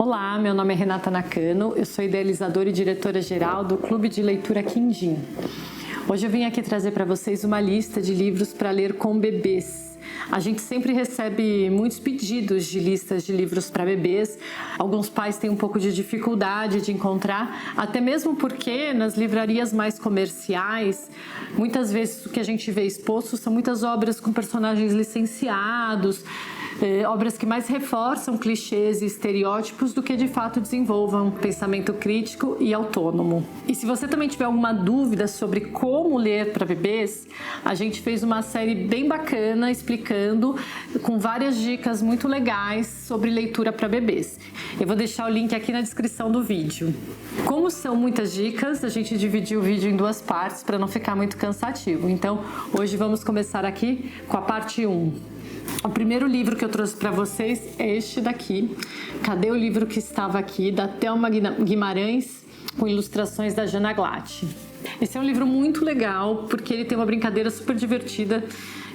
Olá, meu nome é Renata Nakano, eu sou idealizadora e diretora-geral do Clube de Leitura Quindim. Hoje eu vim aqui trazer para vocês uma lista de livros para ler com bebês. A gente sempre recebe muitos pedidos de listas de livros para bebês. Alguns pais têm um pouco de dificuldade de encontrar, até mesmo porque nas livrarias mais comerciais, muitas vezes o que a gente vê exposto são muitas obras com personagens licenciados, obras que mais reforçam clichês e estereótipos do que de fato desenvolvam pensamento crítico e autônomo. E se você também tiver alguma dúvida sobre como ler para bebês, a gente fez uma série bem bacana explicando com várias dicas muito legais sobre leitura para bebês. Eu vou deixar o link aqui na descrição do vídeo. Como são muitas dicas, a gente dividiu o vídeo em duas partes para não ficar muito cansativo. Então, hoje vamos começar aqui com a parte 1. O primeiro livro que eu trouxe para vocês é este daqui. Cadê o livro que estava aqui? Da Thelma Guimarães, com ilustrações da Jana Glatt. Esse é um livro muito legal, porque ele tem uma brincadeira super divertida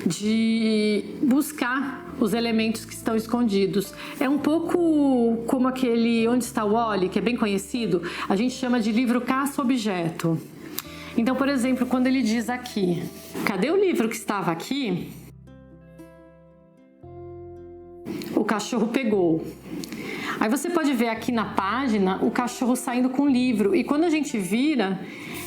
de buscar os elementos que estão escondidos. É um pouco como aquele Onde Está o Wally, que é bem conhecido. A gente chama de livro caça-objeto. Então, por exemplo, quando ele diz aqui, cadê o livro que estava aqui? O cachorro pegou. Aí você pode ver aqui na página o cachorro saindo com o livro. E quando a gente vira,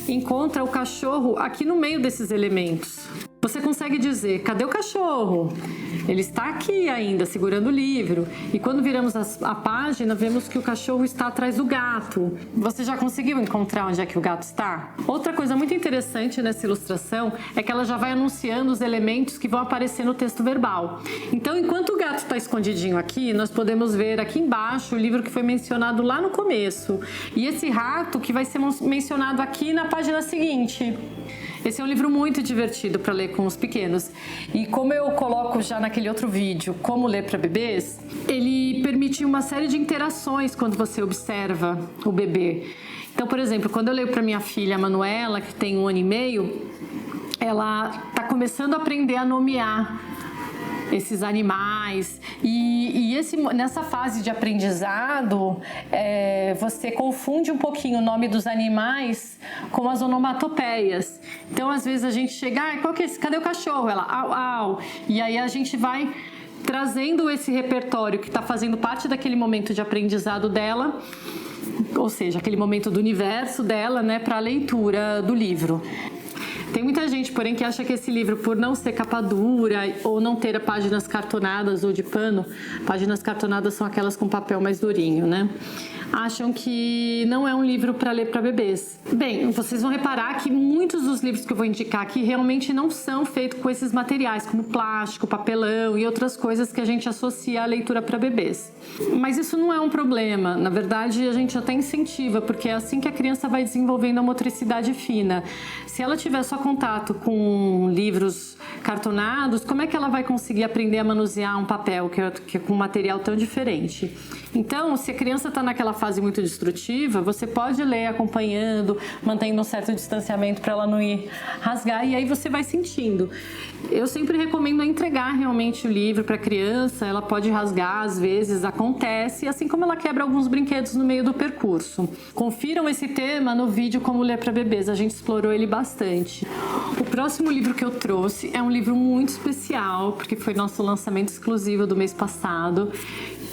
encontra o cachorro aqui no meio desses elementos. Você consegue dizer, cadê o cachorro? Ele está aqui ainda, segurando o livro. E quando viramos a página, vemos que o cachorro está atrás do gato. Você já conseguiu encontrar onde é que o gato está? Outra coisa muito interessante nessa ilustração é que ela já vai anunciando os elementos que vão aparecer no texto verbal. Então, enquanto o gato está escondidinho aqui, nós podemos ver aqui embaixo o livro que foi mencionado lá no começo. E esse rato que vai ser mencionado aqui na página seguinte. Esse é um livro muito divertido para ler com os pequenos. E como eu coloco já naquele outro vídeo, como ler para bebês, ele permite uma série de interações quando você observa o bebê. Então, por exemplo, quando eu leio para minha filha, a Manuela, que tem 1 ano e meio, ela está começando a aprender a nomear esses animais e nessa fase de aprendizado você confunde um pouquinho o nome dos animais com as onomatopeias. Então às vezes a gente chega, qual que é esse? Cadê o cachorro? Ela, au, au. E aí a gente vai trazendo esse repertório que está fazendo parte daquele momento de aprendizado dela, ou seja, aquele momento do universo dela, né, para a leitura do livro. Tem muita gente, porém, que acha que esse livro, por não ser capa dura ou não ter páginas cartonadas ou de pano, páginas cartonadas são aquelas com papel mais durinho, né? Acham que não é um livro para ler para bebês. Bem, vocês vão reparar que muitos dos livros que eu vou indicar aqui realmente não são feitos com esses materiais, como plástico, papelão e outras coisas que a gente associa à leitura para bebês. Mas isso não é um problema. Na verdade, a gente até incentiva, porque é assim que a criança vai desenvolvendo a motricidade fina. Se ela tiver só contato com livros cartonados, como é que ela vai conseguir aprender a manusear um papel que é com um material tão diferente? Então, se a criança está naquela fase muito destrutiva, você pode ler acompanhando, mantendo um certo distanciamento para ela não ir rasgar, e aí você vai sentindo. Eu sempre recomendo entregar realmente o livro para a criança, ela pode rasgar, às vezes acontece, assim como ela quebra alguns brinquedos no meio do percurso. Confiram esse tema no vídeo Como Ler para Bebês, a gente explorou ele bastante. O próximo livro que eu trouxe é um livro muito especial, porque foi nosso lançamento exclusivo do mês passado,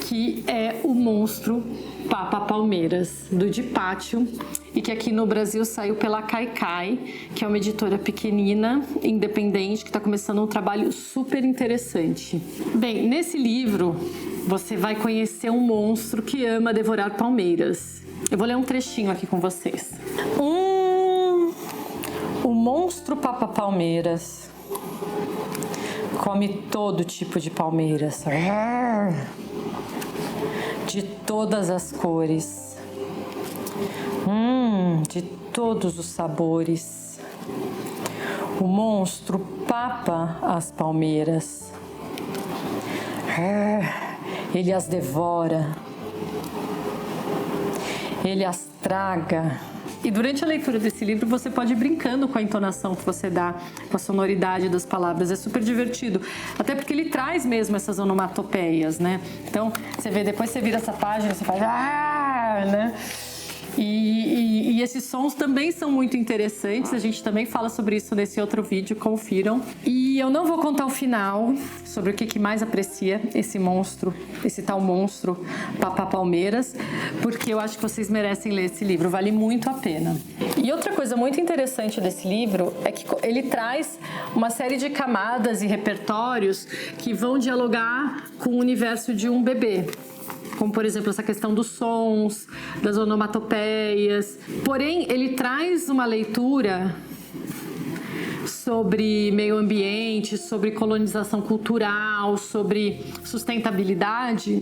que é O Monstro Papa Palmeiras, do Di Pátio, e que aqui no Brasil saiu pela Kaikai, que é uma editora pequenina, independente, que está começando um trabalho super interessante. Bem, nesse livro você vai conhecer um monstro que ama devorar palmeiras. Eu vou ler um trechinho aqui com vocês. O monstro Papa Palmeiras come todo tipo de palmeiras, de todas as cores, de todos os sabores. O monstro papa as palmeiras, ele as devora, ele as traga E durante a leitura desse livro você pode ir brincando com a entonação que você dá, com a sonoridade das palavras. É super divertido. Até porque ele traz mesmo essas onomatopeias, né? Então, você vê, depois você vira essa página, você faz... né? E esses sons também são muito interessantes. A gente também fala sobre isso nesse outro vídeo, confiram. E eu não vou contar o final sobre o que mais aprecia esse monstro, esse tal monstro Papá Palmeiras, porque eu acho que vocês merecem ler esse livro, vale muito a pena. E outra coisa muito interessante desse livro é que ele traz uma série de camadas e repertórios que vão dialogar com o universo de um bebê. Como, por exemplo, essa questão dos sons, das onomatopeias. Porém, ele traz uma leitura sobre meio ambiente, sobre colonização cultural, sobre sustentabilidade,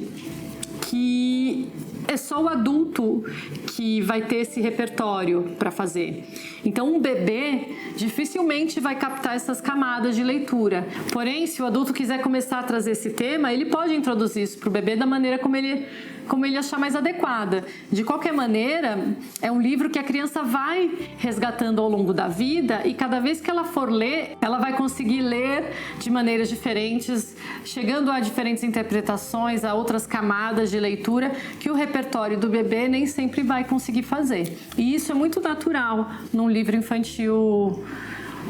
que é só o adulto que vai ter esse repertório para fazer. Então, um bebê dificilmente vai captar essas camadas de leitura. Porém, se o adulto quiser começar a trazer esse tema, ele pode introduzir isso para o bebê da maneira como ele achar mais adequada. De qualquer maneira, é um livro que a criança vai resgatando ao longo da vida e cada vez que ela for ler, ela vai conseguir ler de maneiras diferentes, chegando a diferentes interpretações, a outras camadas de leitura que o repertório do bebê nem sempre vai conseguir fazer. E isso é muito natural num livro infantil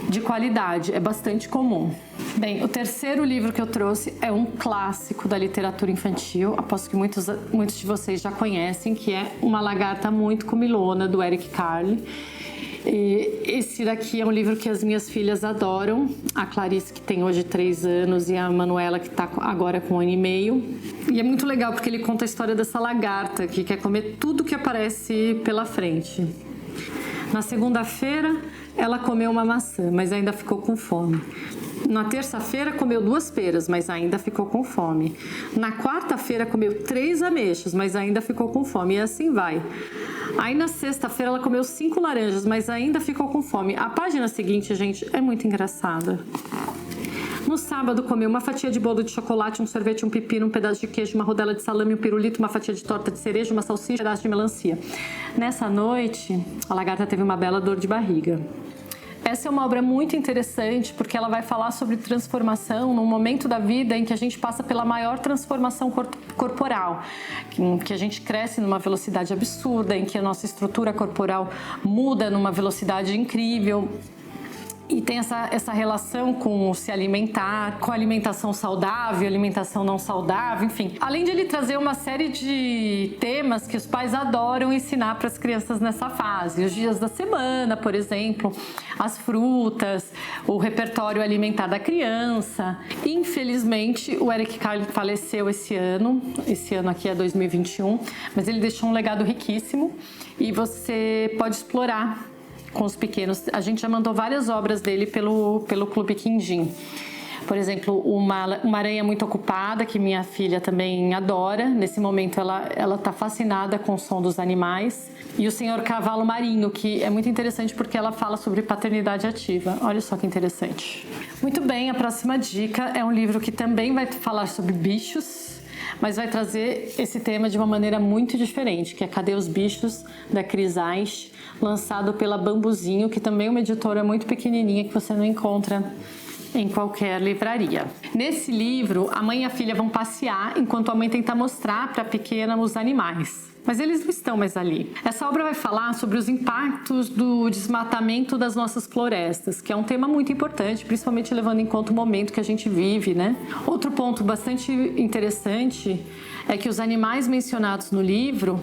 de qualidade, é bastante comum. Bem, o terceiro livro que eu trouxe é um clássico da literatura infantil, aposto que muitos de vocês já conhecem, que é Uma Lagarta Muito Comilona, do Eric Carle. E esse daqui é um livro que as minhas filhas adoram, a Clarice, que tem hoje 3 anos, e a Manuela, que está agora com 1 ano e meio. E é muito legal porque ele conta a história dessa lagarta que quer comer tudo que aparece pela frente. Na segunda-feira, ela comeu uma maçã, mas ainda ficou com fome. Na terça-feira, comeu 2 peras, mas ainda ficou com fome. Na quarta-feira, comeu 3 ameixas, mas ainda ficou com fome. E assim vai. Aí, na sexta-feira, ela comeu 5 laranjas, mas ainda ficou com fome. A página seguinte, gente, é muito engraçada. No sábado, comeu uma fatia de bolo de chocolate, um sorvete, um pepino, um pedaço de queijo, uma rodela de salame, um pirulito, uma fatia de torta de cereja, uma salsicha, um pedaço de melancia. Nessa noite, a lagarta teve uma bela dor de barriga. Essa é uma obra muito interessante porque ela vai falar sobre transformação num momento da vida em que a gente passa pela maior transformação corporal, que a gente cresce numa velocidade absurda, em que a nossa estrutura corporal muda numa velocidade incrível. E tem essa relação com se alimentar, com alimentação saudável, alimentação não saudável, enfim. Além de ele trazer uma série de temas que os pais adoram ensinar para as crianças nessa fase. Os dias da semana, por exemplo, as frutas, o repertório alimentar da criança. Infelizmente, o Eric Carle faleceu esse ano aqui é 2021, mas ele deixou um legado riquíssimo e você pode explorar com os pequenos. A gente já mandou várias obras dele pelo Clube Quindim. Por exemplo, uma aranha muito ocupada, que minha filha também adora. Nesse momento ela está fascinada com o som dos animais. E o Senhor Cavalo Marinho, que é muito interessante porque ela fala sobre paternidade ativa. Olha só que interessante. Muito bem, a próxima dica é um livro que também vai falar sobre bichos, mas vai trazer esse tema de uma maneira muito diferente, que é Cadê os Bichos, da Cris Aich, lançado pela Bambuzinho, que também é uma editora muito pequenininha que você não encontra em qualquer livraria. Nesse livro, a mãe e a filha vão passear enquanto a mãe tenta mostrar para a pequena os animais. Mas eles não estão mais ali. Essa obra vai falar sobre os impactos do desmatamento das nossas florestas, que é um tema muito importante, principalmente levando em conta o momento que a gente vive, né? Outro ponto bastante interessante é que os animais mencionados no livro,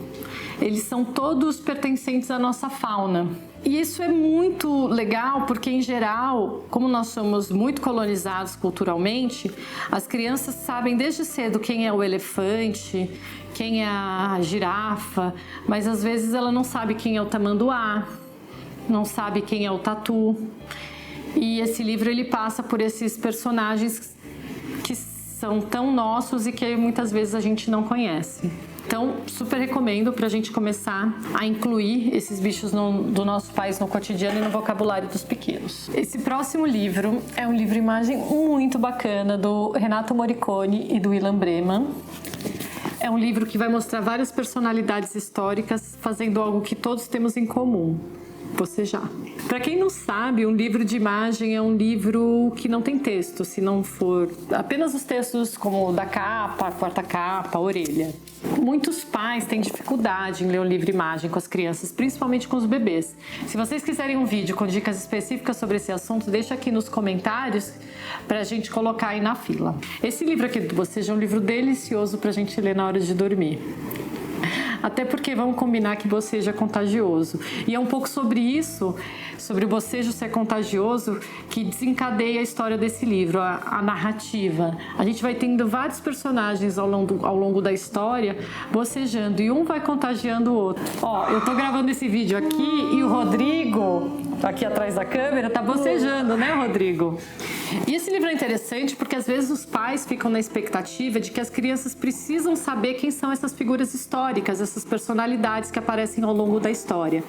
eles são todos pertencentes à nossa fauna. E isso é muito legal porque, em geral, como nós somos muito colonizados culturalmente, as crianças sabem desde cedo quem é o elefante, quem é a girafa, mas às vezes ela não sabe quem é o tamanduá, não sabe quem é o tatu. E esse livro ele passa por esses personagens que são tão nossos e que muitas vezes a gente não conhece. Então, super recomendo para a gente começar a incluir esses bichos do nosso país no cotidiano e no vocabulário dos pequenos. Esse próximo livro é um livro-imagem muito bacana do Renato Morricone e do Ilan Breman. É um livro que vai mostrar várias personalidades históricas fazendo algo que todos temos em comum. bocejar. Para quem não sabe, um livro de imagem é um livro que não tem texto, se não for apenas os textos como da capa, a quarta capa, a orelha. Muitos pais têm dificuldade em ler o livro imagem com as crianças, principalmente com os bebês. Se vocês quiserem um vídeo com dicas específicas sobre esse assunto, deixa aqui nos comentários para a gente colocar aí na fila. Esse livro aqui do Bocejo é um livro delicioso para a gente ler na hora de dormir. Até porque vamos combinar que bocejo é contagioso. E é um pouco sobre isso, sobre o bocejo ser contagioso, que desencadeia a história desse livro, a narrativa. A gente vai tendo vários personagens ao longo da história bocejando e um vai contagiando o outro. Ó, eu tô gravando esse vídeo aqui e o Rodrigo, aqui atrás da câmera, tá bocejando, né, Rodrigo? E esse livro é interessante porque às vezes os pais ficam na expectativa de que as crianças precisam saber quem são essas figuras históricas, essas personalidades que aparecem ao longo da história.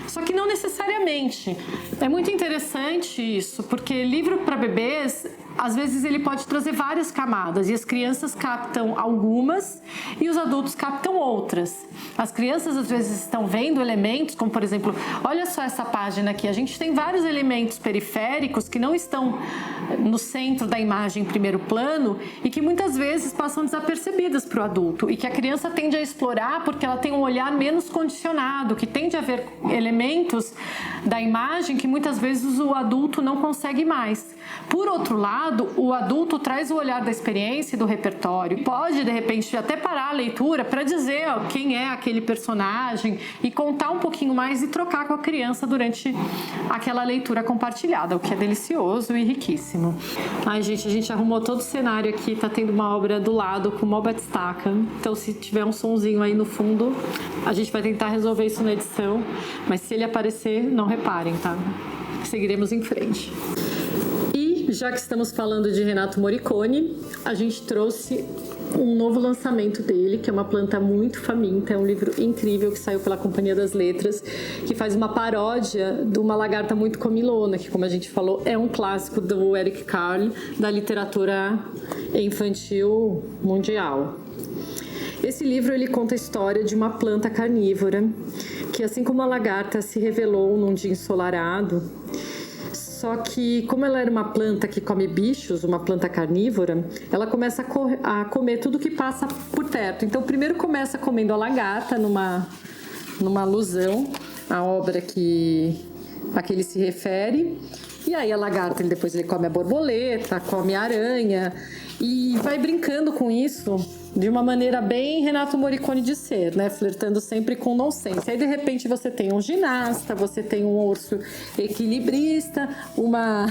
Só que não necessariamente. É muito interessante isso, porque livro para bebês, às vezes ele pode trazer várias camadas e as crianças captam algumas e os adultos captam outras. As crianças às vezes estão vendo elementos, como por exemplo, olha só essa página aqui, a gente tem vários elementos periféricos que não estão no centro da imagem em primeiro plano e que muitas vezes passam desapercebidas para o adulto e que a criança tende a explorar porque ela tem um olhar menos condicionado, que tende a ver elementos da imagem que muitas vezes o adulto não consegue mais. Por outro lado, o adulto traz o olhar da experiência e do repertório. Pode, de repente, até parar a leitura para dizer quem é aquele personagem e contar um pouquinho mais e trocar com a criança durante aquela leitura compartilhada, o que é delicioso e riquíssimo. Ai, gente, a gente arrumou todo o cenário aqui, tá tendo uma obra do lado com uma batistaca. Então, se tiver um sonzinho aí no fundo, a gente vai tentar resolver isso na edição, mas se ele aparecer, não reparem, tá? Seguiremos em frente. E já que estamos falando de Renato Morricone, a gente trouxe um novo lançamento dele, que é uma planta muito faminta, é um livro incrível que saiu pela Companhia das Letras, que faz uma paródia de uma lagarta muito comilona, que, como a gente falou, é um clássico do Eric Carle, da literatura infantil mundial. Esse livro ele conta a história de uma planta carnívora que, assim como a lagarta se revelou num dia ensolarado, só que como ela era uma planta que come bichos, uma planta carnívora, ela começa a comer tudo que passa por perto. Então primeiro começa comendo a lagarta numa alusão à obra a que ele se refere. E aí a lagarta, depois ele come a borboleta, come a aranha e vai brincando com isso de uma maneira bem Renato Morricone de ser, né? Flertando sempre com nonsense. Aí, de repente, você tem um ginasta, você tem um urso equilibrista, uma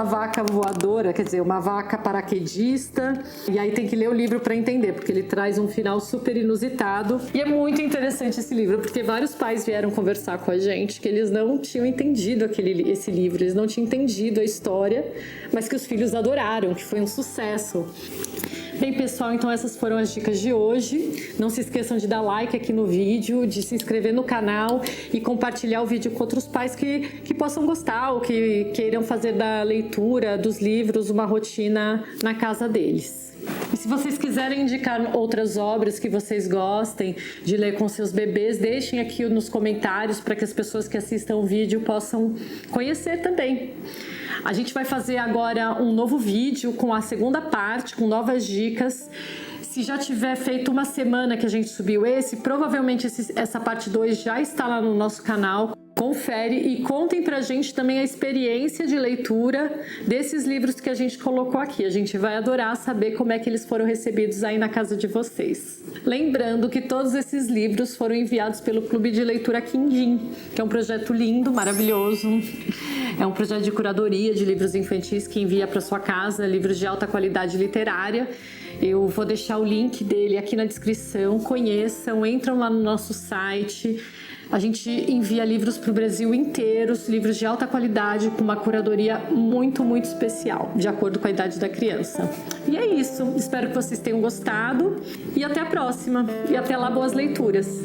vaca voadora, quer dizer, uma vaca paraquedista. E aí tem que ler o livro para entender, porque ele traz um final super inusitado. E é muito interessante esse livro, porque vários pais vieram conversar com a gente que eles não tinham entendido esse livro, eles não tinham entendido a história, mas que os filhos adoraram, que foi um sucesso. Bem, pessoal, então essas foram as dicas de hoje. Não se esqueçam de dar like aqui no vídeo, de se inscrever no canal e compartilhar o vídeo com outros pais que possam gostar ou que queiram fazer da leitura dos livros uma rotina na casa deles. E se vocês quiserem indicar outras obras que vocês gostem de ler com seus bebês, deixem aqui nos comentários para que as pessoas que assistam o vídeo possam conhecer também. A gente vai fazer agora um novo vídeo com a segunda parte, com novas dicas. Se já tiver feito uma semana que a gente subiu provavelmente essa parte 2 já está lá no nosso canal. Confere e contem pra gente também a experiência de leitura desses livros que a gente colocou aqui. A gente vai adorar saber como é que eles foram recebidos aí na casa de vocês. Lembrando que todos esses livros foram enviados pelo Clube de Leitura Quindim, que é um projeto lindo, maravilhoso. É um projeto de curadoria de livros infantis que envia para sua casa livros de alta qualidade literária. Eu vou deixar o link dele aqui na descrição. Conheçam, entram lá no nosso site. A gente envia livros para o Brasil inteiro, livros de alta qualidade, com uma curadoria muito, muito especial, de acordo com a idade da criança. E é isso. Espero que vocês tenham gostado. E até a próxima. E até lá, boas leituras.